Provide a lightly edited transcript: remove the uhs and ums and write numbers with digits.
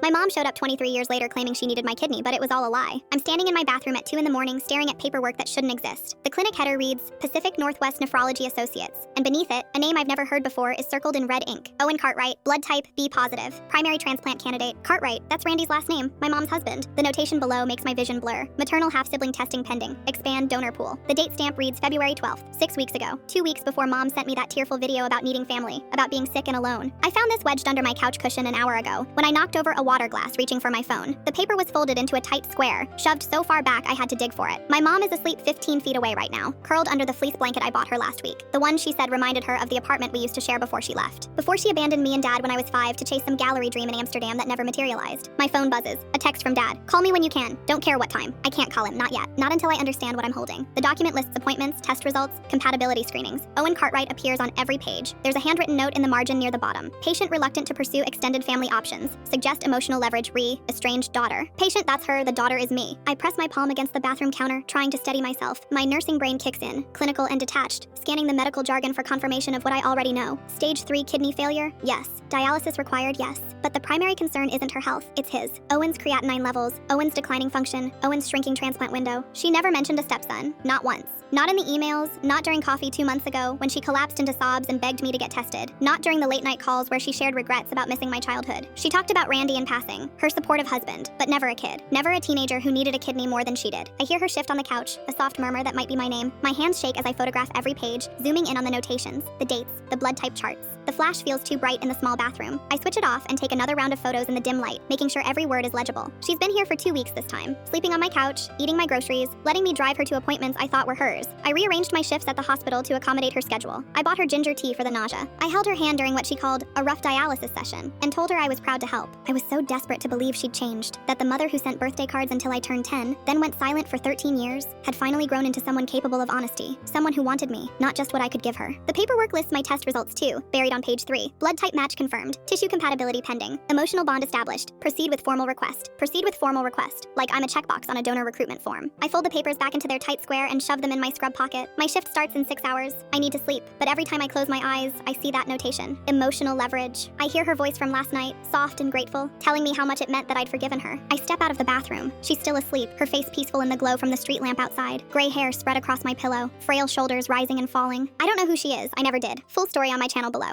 My mom showed up 23 years later claiming she needed my kidney, but it was all a lie. I'm standing in my bathroom at 2 in the morning staring at paperwork that shouldn't exist. The clinic header reads, Pacific Northwest Nephrology Associates, and beneath it, a name I've never heard before is circled in red ink. Owen Cartwright, blood type B positive, primary transplant candidate. Cartwright, that's Randy's last name, my mom's husband. The notation below makes my vision blur. Maternal half-sibling testing pending. Expand donor pool. The date stamp reads February 12th, 6 weeks ago. 2 weeks before mom sent me that tearful video about needing family, about being sick and alone. I found this wedged under my couch cushion an hour ago, when I knocked over a water glass reaching for my phone. The paper was folded into a tight square, shoved so far back I had to dig for it. My mom is asleep 15 feet away right now, curled under the fleece blanket I bought her last week. The one she said reminded her of the apartment we used to share before she left. Before she abandoned me and dad when I was 5 to chase some gallery dream in Amsterdam that never materialized. My phone buzzes. A text from dad. Call me when you can. Don't care what time. I can't call him, not yet. Not until I understand what I'm holding. The document lists appointments, test results, compatibility screenings. Owen Cartwright appears on every page. There's a handwritten note in the margin near the bottom. Patient reluctant to pursue extended family options. Suggest emotional leverage estranged daughter. Patient, that's her, the daughter is me. I press my palm against the bathroom counter, trying to steady myself. My nursing brain kicks in, clinical and detached, scanning the medical jargon for confirmation of what I already know. Stage 3 kidney failure? Yes. Dialysis required? Yes. But the primary concern isn't her health, it's his. Owen's creatinine levels, Owen's declining function, Owen's shrinking transplant window. She never mentioned a stepson, not once. Not in the emails, not during coffee 2 months ago when she collapsed into sobs and begged me to get tested. Not during the late night calls where she shared regrets about missing my childhood. She talked about Randy in passing, her supportive husband, but never a kid. Never a teenager who needed a kidney more than she did. I hear her shift on the couch, a soft murmur that might be my name. My hands shake as I photograph every page, zooming in on the notations, the dates, the blood type charts. The flash feels too bright in the small bathroom. I switch it off and take another round of photos in the dim light, making sure every word is legible. She's been here for 2 weeks this time, sleeping on my couch, eating my groceries, letting me drive her to appointments I thought were hers. I rearranged my shifts at the hospital to accommodate her schedule. I bought her ginger tea for the nausea. I held her hand during what she called a rough dialysis session and told her I was proud to help. I was so desperate to believe she'd changed, that the mother who sent birthday cards until I turned 10, then went silent for 13 years, had finally grown into someone capable of honesty, someone who wanted me, not just what I could give her. The paperwork lists my test results too, buried on page 3. Blood type match confirmed. Tissue compatibility pending. Emotional bond established. Proceed with formal request. Proceed with formal request. Like I'm a checkbox on a donor recruitment form. I fold the papers back into their tight square and shove them in my scrub pocket. My shift starts in 6 hours. I need to sleep, but every time I close my eyes, I see that notation. Emotional leverage. I hear her voice from last night, soft and grateful, telling me how much it meant that I'd forgiven her. I step out of the bathroom. She's still asleep, her face peaceful in the glow from the street lamp outside. Gray hair spread across my pillow, frail shoulders rising and falling. I don't know who she is. I never did. Full story on my channel below.